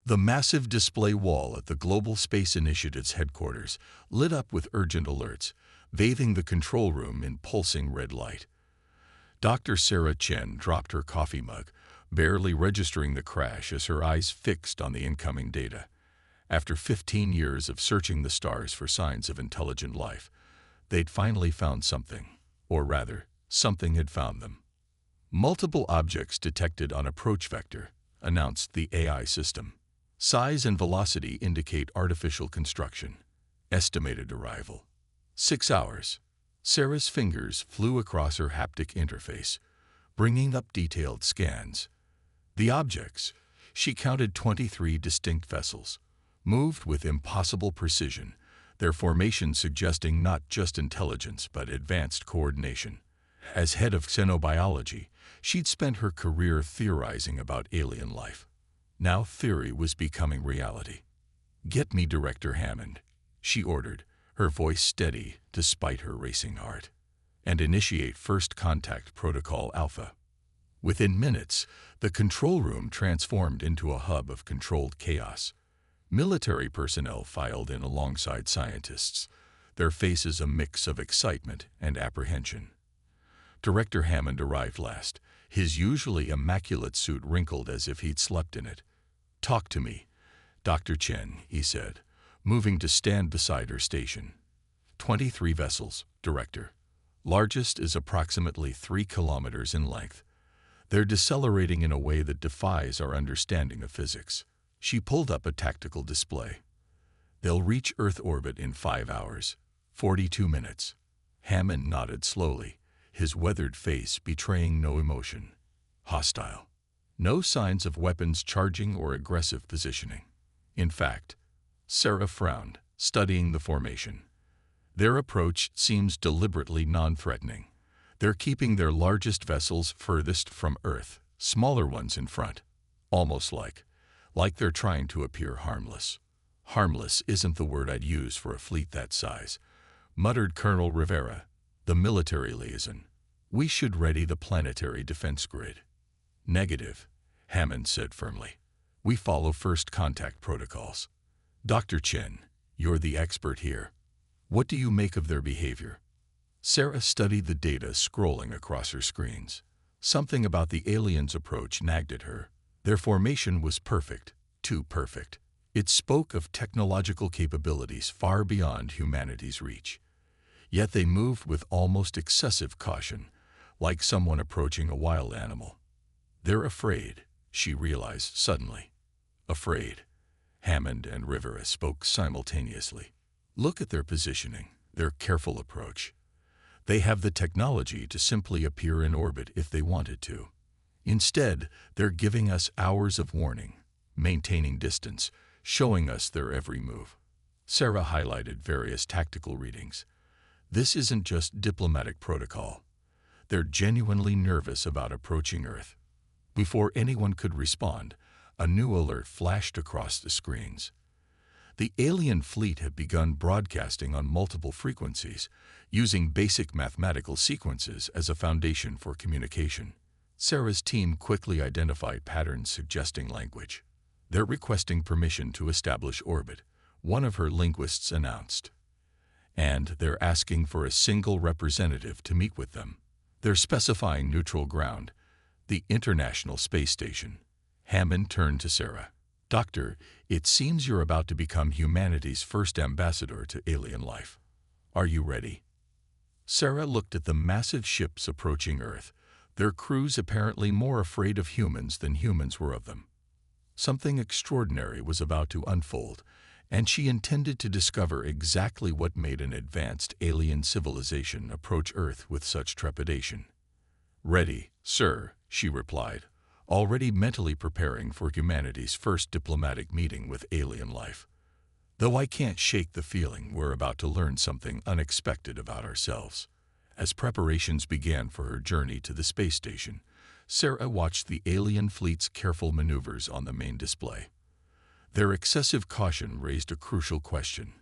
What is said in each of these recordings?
The massive display wall at the Global Space Initiative's headquarters lit up with urgent alerts, bathing the control room in pulsing red light. Dr. Sarah Chen dropped her coffee mug, barely registering the crash as her eyes fixed on the incoming data. After 15 years of searching the stars for signs of intelligent life, they'd finally found something, or rather, something had found them. Multiple objects detected on approach vector, announced the AI system. Size and velocity indicate artificial construction. Estimated arrival: 6 hours. Sarah's fingers flew across her haptic interface, bringing up detailed scans. The objects, she counted 23 distinct vessels, moved with impossible precision, their formation suggesting not just intelligence but advanced coordination. As head of xenobiology, she'd spent her career theorizing about alien life. Now theory was becoming reality. "Get me Director Hammond," she ordered, her voice steady despite her racing heart. "And initiate First Contact Protocol Alpha." Within minutes, the control room transformed into a hub of controlled chaos. Military personnel filed in alongside scientists, their faces a mix of excitement and apprehension. Director Hammond arrived last, his usually immaculate suit wrinkled as if he'd slept in it. "Talk to me, Dr. Chen," he said, moving to stand beside her station. 23 vessels, Director. Largest is approximately 3 kilometers in length. They're decelerating in a way that defies our understanding of physics. She pulled up a tactical display. "They'll reach Earth orbit in 5 hours, 42 minutes. Hammond nodded slowly, his weathered face betraying no emotion. "Hostile. No signs of weapons charging or aggressive positioning. In fact," Sarah frowned, studying the formation, "their approach seems deliberately non-threatening. They're keeping their largest vessels furthest from Earth, smaller ones in front. Almost like they're trying to appear harmless." "Harmless isn't the word I'd use for a fleet that size," muttered Colonel Rivera, the military liaison. "We should ready the planetary defense grid." "Negative," Hammond said firmly. "We follow first contact protocols. Dr. Chen, you're the expert here. What do you make of their behavior?" Sarah studied the data scrolling across her screens. Something about the aliens' approach nagged at her. Their formation was perfect, too perfect. It spoke of technological capabilities far beyond humanity's reach. Yet they moved with almost excessive caution, like someone approaching a wild animal. "They're afraid," she realized suddenly. "Afraid." Hammond and Rivera spoke simultaneously. "Look at their positioning, their careful approach. They have the technology to simply appear in orbit if they wanted to. Instead, they're giving us hours of warning, maintaining distance, showing us their every move." Sarah highlighted various tactical readings. "This isn't just diplomatic protocol. They're genuinely nervous about approaching Earth." Before anyone could respond, a new alert flashed across the screens. The alien fleet had begun broadcasting on multiple frequencies, using basic mathematical sequences as a foundation for communication. Sarah's team quickly identified patterns suggesting language. "They're requesting permission to establish orbit," one of her linguists announced. "And they're asking for a single representative to meet with them. They're specifying neutral ground, the International Space Station." Hammond turned to Sarah. "Doctor, it seems you're about to become humanity's first ambassador to alien life. Are you ready?" Sarah looked at the massive ships approaching Earth, their crews apparently more afraid of humans than humans were of them. Something extraordinary was about to unfold, and she intended to discover exactly what made an advanced alien civilization approach Earth with such trepidation. "Ready, sir," she replied, already mentally preparing for humanity's first diplomatic meeting with alien life. "Though I can't shake the feeling we're about to learn something unexpected about ourselves." As preparations began for her journey to the space station, Sarah watched the alien fleet's careful maneuvers on the main display. Their excessive caution raised a crucial question.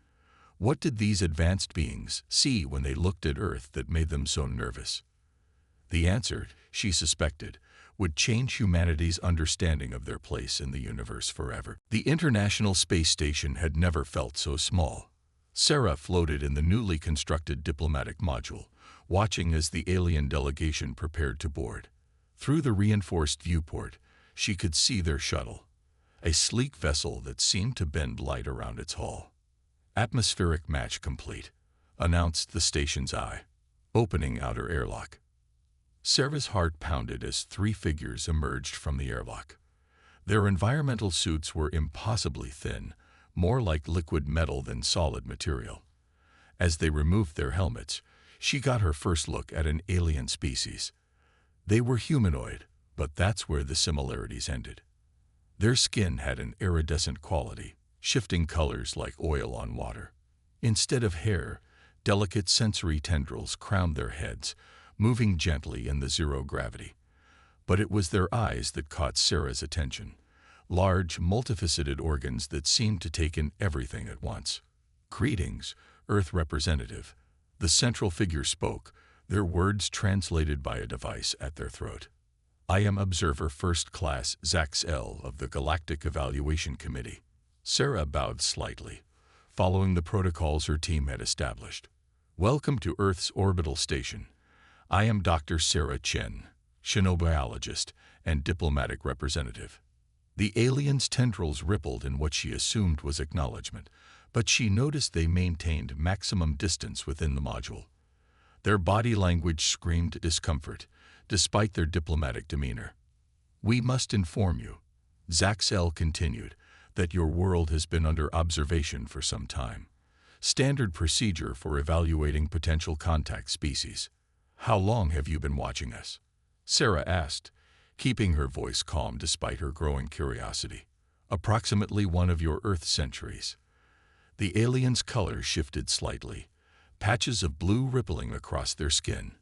What did these advanced beings see when they looked at Earth that made them so nervous? The answer, she suspected, would change humanity's understanding of their place in the universe forever. The International Space Station had never felt so small. Sarah floated in the newly constructed diplomatic module, watching as the alien delegation prepared to board. Through the reinforced viewport, she could see their shuttle, a sleek vessel that seemed to bend light around its hull. "Atmospheric match complete," announced the station's eye, opening outer airlock. Sarah's heart pounded as three figures emerged from the airlock. Their environmental suits were impossibly thin, more like liquid metal than solid material. As they removed their helmets, she got her first look at an alien species. They were humanoid, but that's where the similarities ended. Their skin had an iridescent quality, shifting colors like oil on water. Instead of hair, delicate sensory tendrils crowned their heads, moving gently in the zero gravity. But it was their eyes that caught Sarah's attention. Large, multifaceted organs that seemed to take in everything at once. "Greetings, Earth representative." The central figure spoke, their words translated by a device at their throat. "I am Observer First Class Zaxel of the Galactic Evaluation Committee." Sarah bowed slightly, following the protocols her team had established. "Welcome to Earth's orbital station. I am Dr. Sarah Chen, xenobiologist and diplomatic representative." The alien's tendrils rippled in what she assumed was acknowledgement, but she noticed they maintained maximum distance within the module. Their body language screamed discomfort, despite their diplomatic demeanor. "We must inform you," Zaxel continued, "that your world has been under observation for some time. Standard procedure for evaluating potential contact species." "How long have you been watching us?" Sarah asked, keeping her voice calm despite her growing curiosity. "Approximately one of your Earth centuries." The aliens' color shifted slightly, patches of blue rippling across their skin.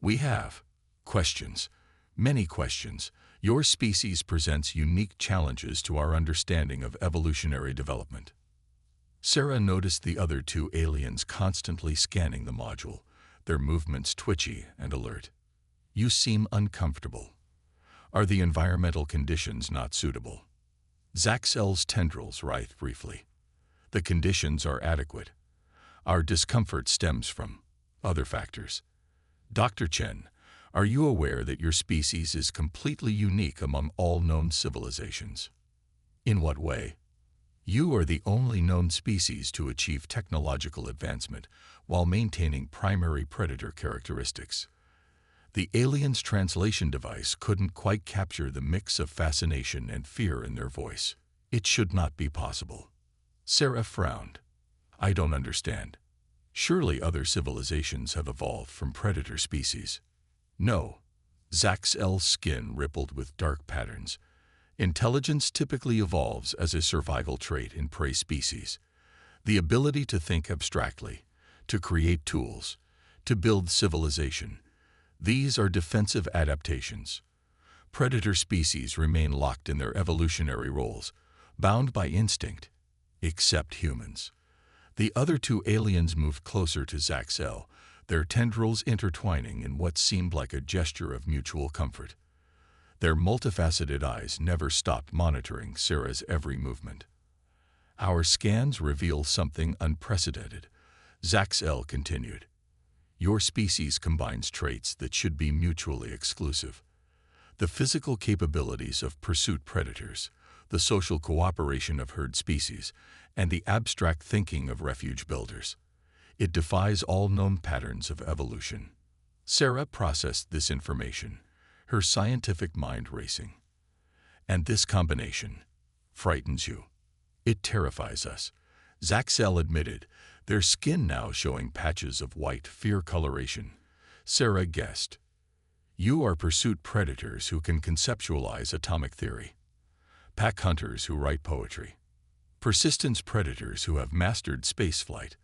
"We have questions, many questions. Your species presents unique challenges to our understanding of evolutionary development." Sarah noticed the other two aliens constantly scanning the module, their movements twitchy and alert. "You seem uncomfortable. Are the environmental conditions not suitable?" Zaxel's tendrils writhed briefly. "The conditions are adequate. Our discomfort stems from other factors." "Dr. Chen, are you aware that your species is completely unique among all known civilizations?" "In what way?" "You are the only known species to achieve technological advancement while maintaining primary predator characteristics." The alien's translation device couldn't quite capture the mix of fascination and fear in their voice. "It should not be possible." Sarah frowned. "I don't understand. Surely other civilizations have evolved from predator species." "No." Zaxel's skin rippled with dark patterns. "Intelligence typically evolves as a survival trait in prey species. The ability to think abstractly, to create tools, to build civilization. These are defensive adaptations. Predator species remain locked in their evolutionary roles, bound by instinct, except humans." The other two aliens moved closer to Zaxel, their tendrils intertwining in what seemed like a gesture of mutual comfort. Their multifaceted eyes never stopped monitoring Sarah's every movement. "Our scans reveal something unprecedented," Zaxel continued. "Your species combines traits that should be mutually exclusive. The physical capabilities of pursuit predators, the social cooperation of herd species, and the abstract thinking of refuge builders. It defies all known patterns of evolution." Sarah processed this information, her scientific mind racing. "And this combination frightens you." "It terrifies us," Zaxel admitted, their skin now showing patches of white fear coloration. Sarah guessed. "You are pursuit predators who can conceptualize atomic theory. Pack hunters who write poetry. Persistence predators who have mastered spaceflight.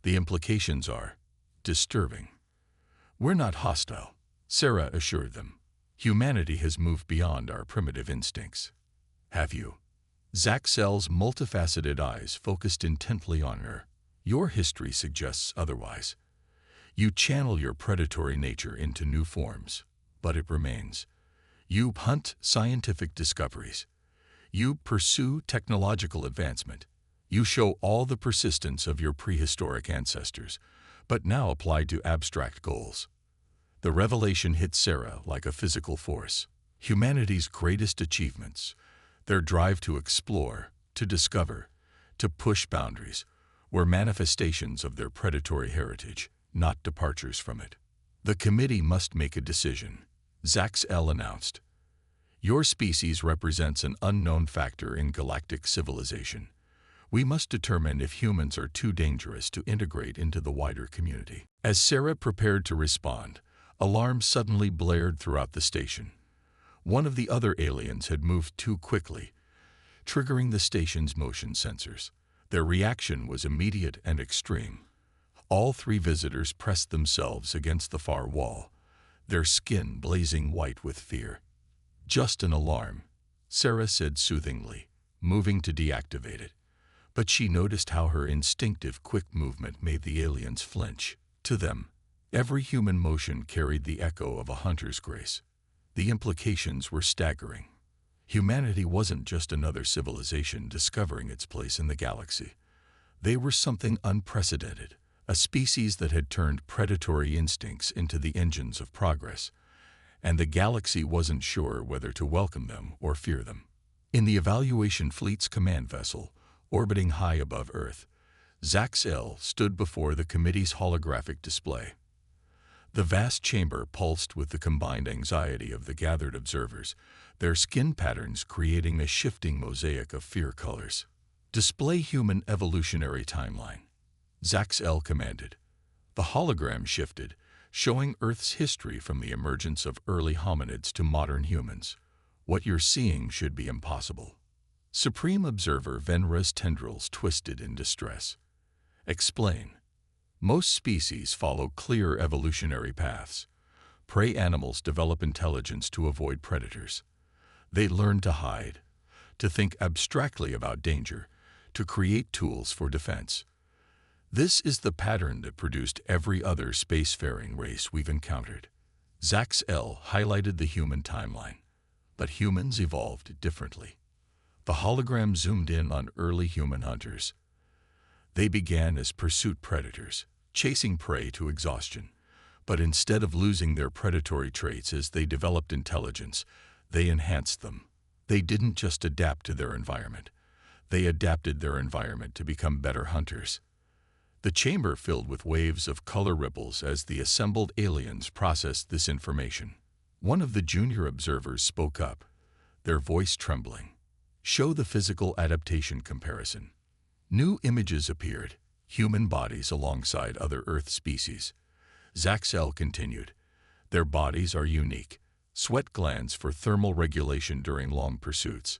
The implications are disturbing." "We're not hostile," Sarah assured them. "Humanity has moved beyond our primitive instincts." "Have you?" Zaxel's multifaceted eyes focused intently on her. "Your history suggests otherwise. You channel your predatory nature into new forms, but it remains. You hunt scientific discoveries. You pursue technological advancement. You show all the persistence of your prehistoric ancestors, but now applied to abstract goals. The revelation hit Sarah like a physical force. Humanity's greatest achievements, their drive to explore, to discover, to push boundaries, were manifestations of their predatory heritage, not departures from it. The committee must make a decision, Zaxel announced. Your species represents an unknown factor in galactic civilization. We must determine if humans are too dangerous to integrate into the wider community. As Sarah prepared to respond, alarms suddenly blared throughout the station. One of the other aliens had moved too quickly, triggering the station's motion sensors. Their reaction was immediate and extreme. All three visitors pressed themselves against the far wall, their skin blazing white with fear. Just an alarm, Sarah said soothingly, moving to deactivate it. But she noticed how her instinctive quick movement made the aliens flinch. To them, every human motion carried the echo of a hunter's grace. The implications were staggering. Humanity wasn't just another civilization discovering its place in the galaxy. They were something unprecedented, a species that had turned predatory instincts into the engines of progress, and the galaxy wasn't sure whether to welcome them or fear them. In the evaluation fleet's command vessel, orbiting high above Earth, Zaxel stood before the committee's holographic display. The vast chamber pulsed with the combined anxiety of the gathered observers, their skin patterns creating a shifting mosaic of fear colors. Display human evolutionary timeline, Zaxel commanded. The hologram shifted, showing Earth's history from the emergence of early hominids to modern humans. What you're seeing should be impossible. Supreme Observer Venra's tendrils twisted in distress. Explain. Most species follow clear evolutionary paths. Prey animals develop intelligence to avoid predators. They learn to hide, to think abstractly about danger, to create tools for defense. This is the pattern that produced every other spacefaring race we've encountered. Zaxel highlighted the human timeline. But humans evolved differently. The hologram zoomed in on early human hunters. They began as pursuit predators, chasing prey to exhaustion. But instead of losing their predatory traits as they developed intelligence, they enhanced them. They didn't just adapt to their environment. They adapted their environment to become better hunters. The chamber filled with waves of color ripples as the assembled aliens processed this information. One of the junior observers spoke up, their voice trembling. Show the physical adaptation comparison. New images appeared, human bodies alongside other Earth species. Zaxel continued. Their bodies are unique. Sweat glands for thermal regulation during long pursuits.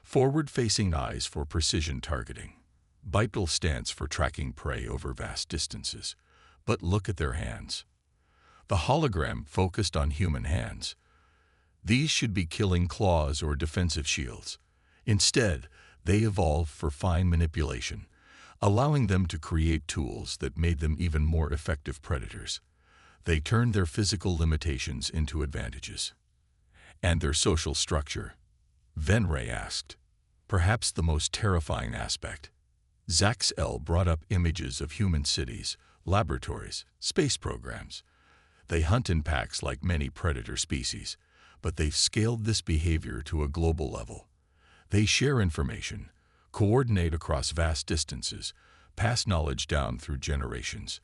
Forward-facing eyes for precision targeting. Bipedal stance for tracking prey over vast distances. But look at their hands. The hologram focused on human hands. These should be killing claws or defensive shields. Instead, they evolved for fine manipulation, allowing them to create tools that made them even more effective predators. They turned their physical limitations into advantages. And their social structure? Venray asked. Perhaps the most terrifying aspect. Zaxel brought up images of human cities, laboratories, space programs. They hunt in packs like many predator species, but they've scaled this behavior to a global level. They share information, coordinate across vast distances, pass knowledge down through generations.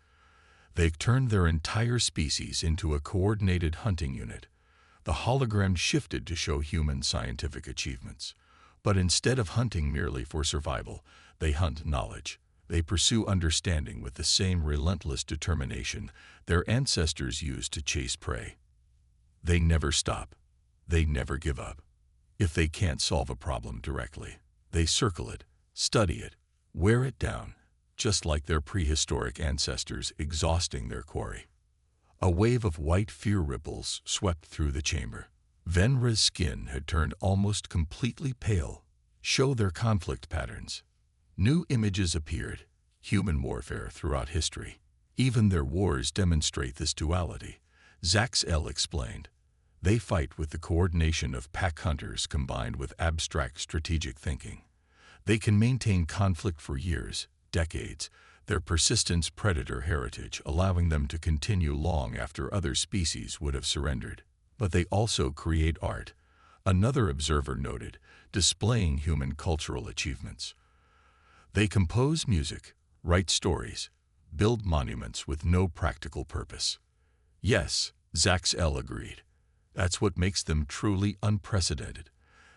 They've turned their entire species into a coordinated hunting unit. The hologram shifted to show human scientific achievements. But instead of hunting merely for survival, they hunt knowledge. They pursue understanding with the same relentless determination their ancestors used to chase prey. They never stop. They never give up. If they can't solve a problem directly, they circle it, study it, wear it down, just like their prehistoric ancestors exhausting their quarry. A wave of white fear ripples swept through the chamber. Venra's skin had turned almost completely pale. Show their conflict patterns. New images appeared, human warfare throughout history. Even their wars demonstrate this duality, Zaxel explained. They fight with the coordination of pack hunters combined with abstract strategic thinking. They can maintain conflict for years, decades, their persistence predator heritage allowing them to continue long after other species would have surrendered. But they also create art, another observer noted, displaying human cultural achievements. They compose music, write stories, build monuments with no practical purpose. Yes, Zaxel agreed. That's what makes them truly unprecedented.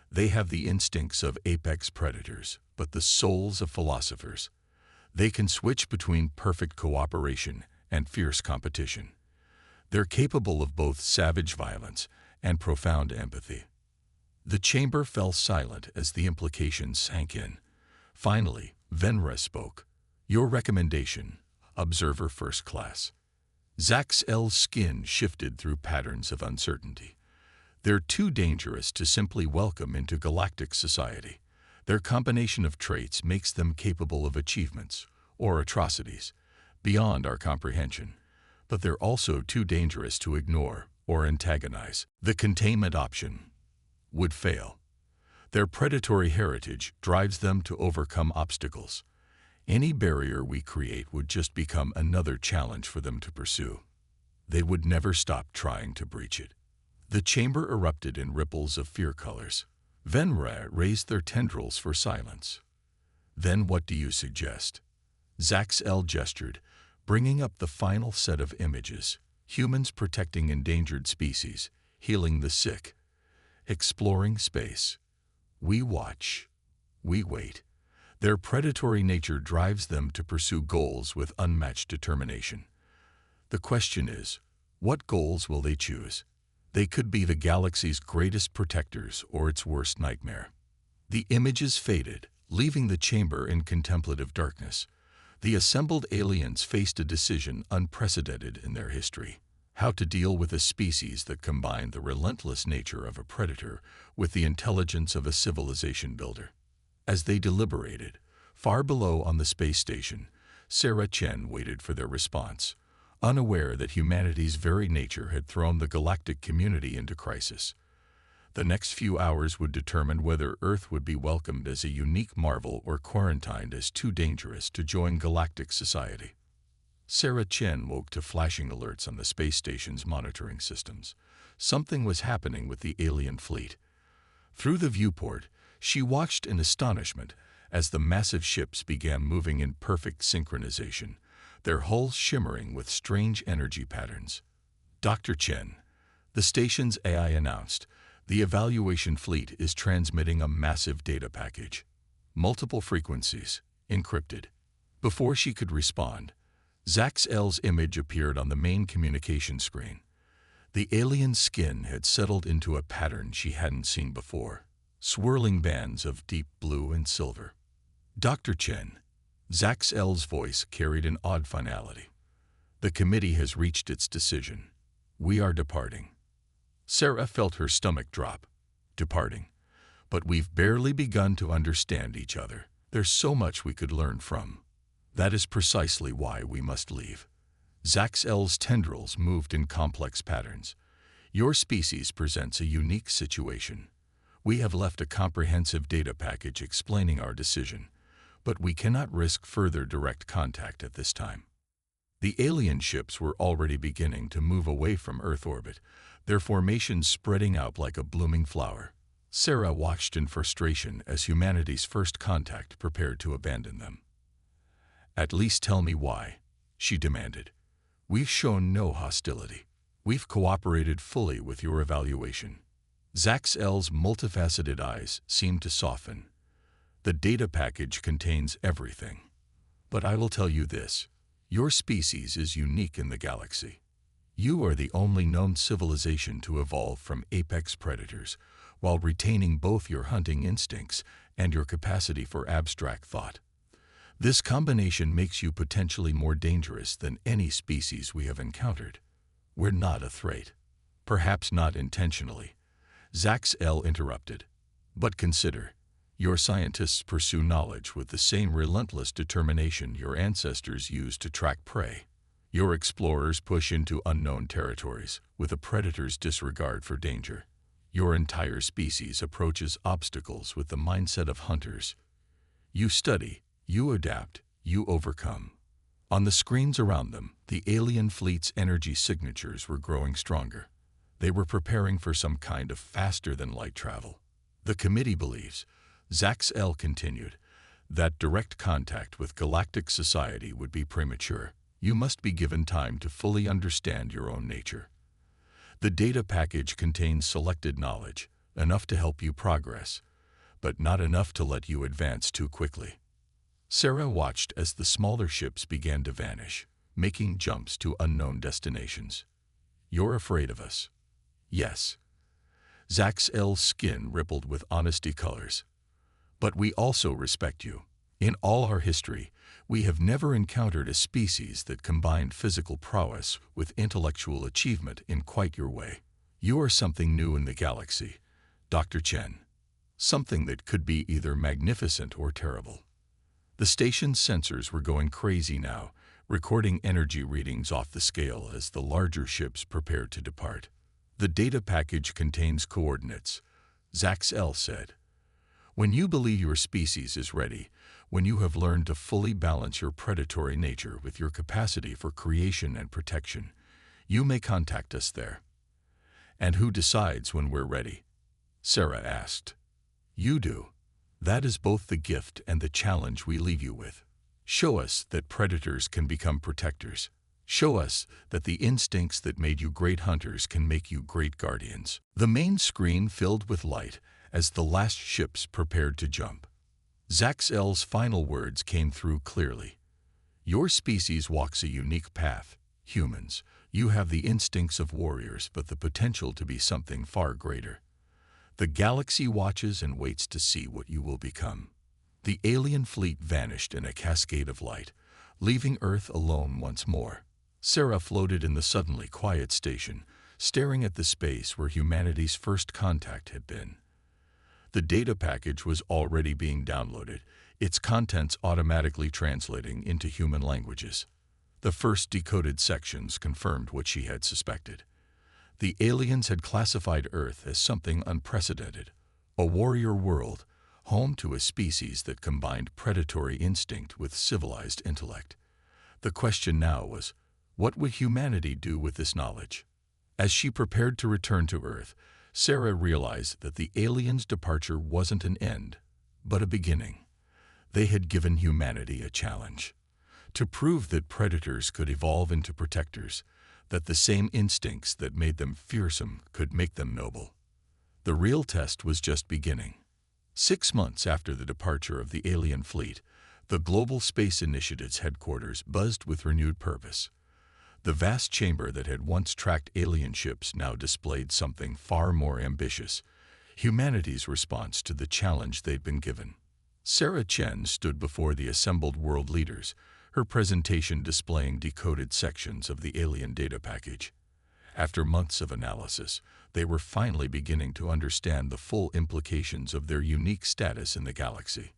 They have the instincts of apex predators, but the souls of philosophers. They can switch between perfect cooperation and fierce competition. They're capable of both savage violence and profound empathy. The chamber fell silent as the implications sank in. Finally, Venra spoke. Your recommendation, observer first class. Zaxel's skin shifted through patterns of uncertainty. They're too dangerous to simply welcome into galactic society. Their combination of traits makes them capable of achievements, or atrocities, beyond our comprehension. But they're also too dangerous to ignore or antagonize. The containment option would fail. Their predatory heritage drives them to overcome obstacles. Any barrier we create would just become another challenge for them to pursue. They would never stop trying to breach it. The chamber erupted in ripples of fear colors. Venra raised their tendrils for silence. Then what do you suggest? Zaxel gestured, bringing up the final set of images. Humans protecting endangered species, healing the sick, exploring space. We watch. We wait. Their predatory nature drives them to pursue goals with unmatched determination. The question is, what goals will they choose? They could be the galaxy's greatest protectors or its worst nightmare. The images faded, leaving the chamber in contemplative darkness. The assembled aliens faced a decision unprecedented in their history: how to deal with a species that combined the relentless nature of a predator with the intelligence of a civilization builder. As they deliberated, far below on the space station, Sarah Chen waited for their response, unaware that humanity's very nature had thrown the galactic community into crisis. The next few hours would determine whether Earth would be welcomed as a unique marvel or quarantined as too dangerous to join galactic society. Sarah Chen woke to flashing alerts on the space station's monitoring systems. Something was happening with the alien fleet. Through the viewport, she watched in astonishment as the massive ships began moving in perfect synchronization, their hulls shimmering with strange energy patterns. Dr. Chen, the station's AI announced, the evaluation fleet is transmitting a massive data package. Multiple frequencies, encrypted. Before she could respond, Zaxel's image appeared on the main communication screen. The alien's skin had settled into a pattern she hadn't seen before, swirling bands of deep blue and silver. Dr. Chen, Zaxel's voice carried an odd finality. The committee has reached its decision. We are departing. Sarah felt her stomach drop. Departing. But we've barely begun to understand each other. There's so much we could learn from. That is precisely why we must leave. Zaxel's tendrils moved in complex patterns. Your species presents a unique situation. We have left a comprehensive data package explaining our decision, but we cannot risk further direct contact at this time. The alien ships were already beginning to move away from Earth orbit, their formations spreading out like a blooming flower. Sarah watched in frustration as humanity's first contact prepared to abandon them. At least tell me why, she demanded. We've shown no hostility. We've cooperated fully with your evaluation. Zaxel's multifaceted eyes seemed to soften. The data package contains everything. But I will tell you this. Your species is unique in the galaxy. You are the only known civilization to evolve from apex predators, while retaining both your hunting instincts and your capacity for abstract thought. This combination makes you potentially more dangerous than any species we have encountered. We're not a threat. Perhaps not intentionally. Zaxel interrupted. But consider, your scientists pursue knowledge with the same relentless determination your ancestors used to track prey. Your explorers push into unknown territories with a predator's disregard for danger. Your entire species approaches obstacles with the mindset of hunters. You study, you adapt, you overcome. On the screens around them, the alien fleet's energy signatures were growing stronger. They were preparing for some kind of faster-than-light travel. The committee believes, Zax-L continued, that direct contact with galactic society would be premature. You must be given time to fully understand your own nature. The data package contains selected knowledge, enough to help you progress, but not enough to let you advance too quickly. Sarah watched as the smaller ships began to vanish, making jumps to unknown destinations. You're afraid of us. Yes. Zax-L's skin rippled with honesty colors. But we also respect you. In all our history, we have never encountered a species that combined physical prowess with intellectual achievement in quite your way. You are something new in the galaxy, Dr. Chen. Something that could be either magnificent or terrible. The station's sensors were going crazy now, recording energy readings off the scale as the larger ships prepared to depart. The data package contains coordinates, Zax-L said. When you believe your species is ready, when you have learned to fully balance your predatory nature with your capacity for creation and protection, you may contact us there. And who decides when we're ready? Sarah asked. You do. That is both the gift and the challenge we leave you with. Show us that predators can become protectors. Show us that the instincts that made you great hunters can make you great guardians. The main screen filled with light as the last ships prepared to jump. Zax-L's final words came through clearly. Your species walks a unique path. Humans, you have the instincts of warriors but the potential to be something far greater. The galaxy watches and waits to see what you will become. The alien fleet vanished in a cascade of light, leaving Earth alone once more. Sarah floated in the suddenly quiet station, staring at the space where humanity's first contact had been. The data package was already being downloaded, its contents automatically translating into human languages. The first decoded sections confirmed what she had suspected. The aliens had classified Earth as something unprecedented, a warrior world, home to a species that combined predatory instinct with civilized intellect. The question now was, what would humanity do with this knowledge? As she prepared to return to Earth, Sarah realized that the aliens' departure wasn't an end, but a beginning. They had given humanity a challenge. To prove that predators could evolve into protectors, that the same instincts that made them fearsome could make them noble. The real test was just beginning. 6 months after the departure of the alien fleet, the Global Space Initiative's headquarters buzzed with renewed purpose. The vast chamber that had once tracked alien ships now displayed something far more ambitious, humanity's response to the challenge they'd been given. Sarah Chen stood before the assembled world leaders, her presentation displaying decoded sections of the alien data package. After months of analysis, they were finally beginning to understand the full implications of their unique status in the galaxy.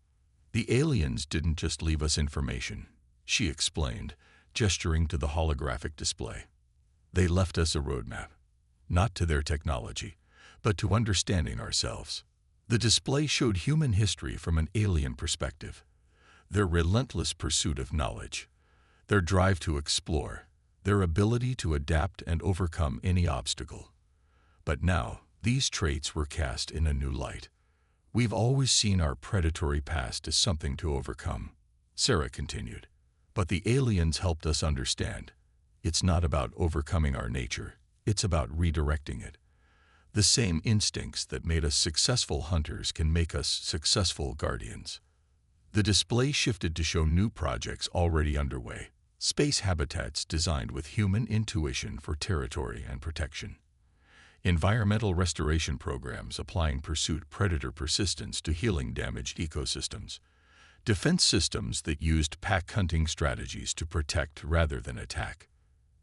The aliens didn't just leave us information, she explained, gesturing to the holographic display. They left us a roadmap, not to their technology, but to understanding ourselves. The display showed human history from an alien perspective, their relentless pursuit of knowledge, their drive to explore, their ability to adapt and overcome any obstacle. But now, these traits were cast in a new light. We've always seen our predatory past as something to overcome, Sarah continued. But the aliens helped us understand. It's not about overcoming our nature, it's about redirecting it. The same instincts that made us successful hunters can make us successful guardians. The display shifted to show new projects already underway, space habitats designed with human intuition for territory and protection. Environmental restoration programs applying pursuit predator persistence to healing damaged ecosystems. Defense systems that used pack hunting strategies to protect rather than attack.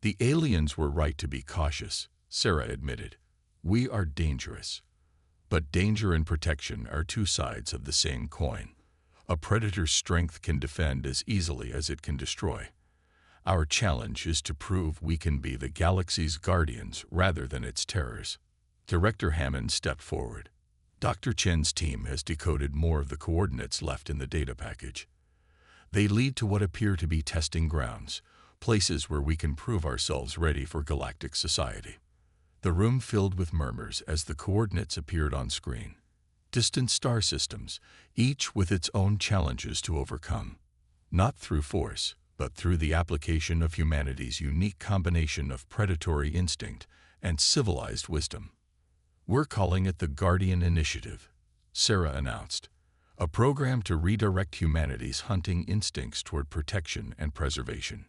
The aliens were right to be cautious, Sarah admitted. We are dangerous. But danger and protection are two sides of the same coin. A predator's strength can defend as easily as it can destroy. Our challenge is to prove we can be the galaxy's guardians rather than its terrors. Director Hammond stepped forward. Dr. Chen's team has decoded more of the coordinates left in the data package. They lead to what appear to be testing grounds, places where we can prove ourselves ready for galactic society. The room filled with murmurs as the coordinates appeared on screen. Distant star systems, each with its own challenges to overcome. Not through force, but through the application of humanity's unique combination of predatory instinct and civilized wisdom. We're calling it the Guardian Initiative, Sarah announced, a program to redirect humanity's hunting instincts toward protection and preservation.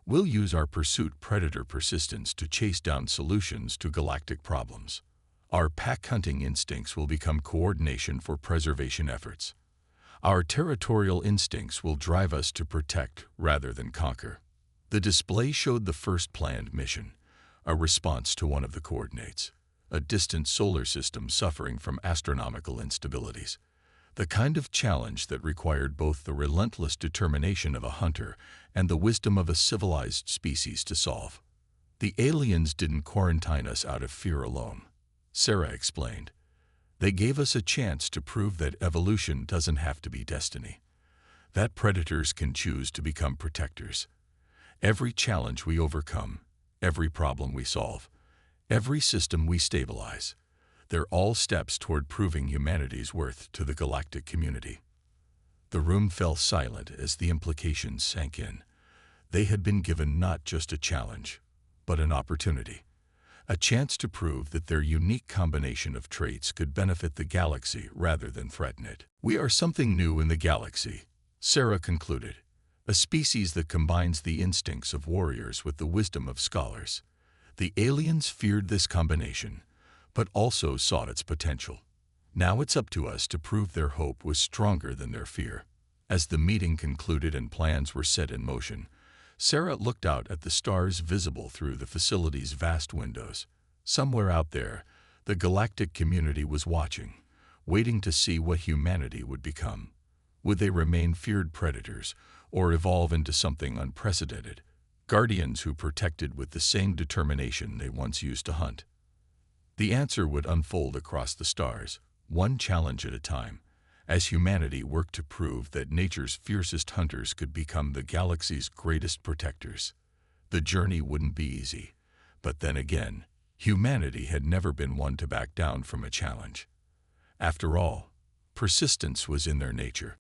We'll use our pursuit predator persistence to chase down solutions to galactic problems. Our pack hunting instincts will become coordination for preservation efforts. Our territorial instincts will drive us to protect rather than conquer. The display showed the first planned mission, a response to one of the coordinates, a distant solar system suffering from astronomical instabilities. The kind of challenge that required both the relentless determination of a hunter and the wisdom of a civilized species to solve. The aliens didn't quarantine us out of fear alone, Sarah explained. They gave us a chance to prove that evolution doesn't have to be destiny, that predators can choose to become protectors. Every challenge we overcome, every problem we solve, every system we stabilize, they're all steps toward proving humanity's worth to the galactic community. The room fell silent as the implications sank in. They had been given not just a challenge, but an opportunity. A chance to prove that their unique combination of traits could benefit the galaxy rather than threaten it. We are something new in the galaxy, Sarah concluded, a species that combines the instincts of warriors with the wisdom of scholars. The aliens feared this combination, but also sought its potential. Now it's up to us to prove their hope was stronger than their fear. As the meeting concluded and plans were set in motion, Sarah looked out at the stars visible through the facility's vast windows. Somewhere out there, the galactic community was watching, waiting to see what humanity would become. Would they remain feared predators or evolve into something unprecedented, guardians who protected with the same determination they once used to hunt? The answer would unfold across the stars, one challenge at a time, as humanity worked to prove that nature's fiercest hunters could become the galaxy's greatest protectors. The journey wouldn't be easy, but then again, humanity had never been one to back down from a challenge. After all, persistence was in their nature.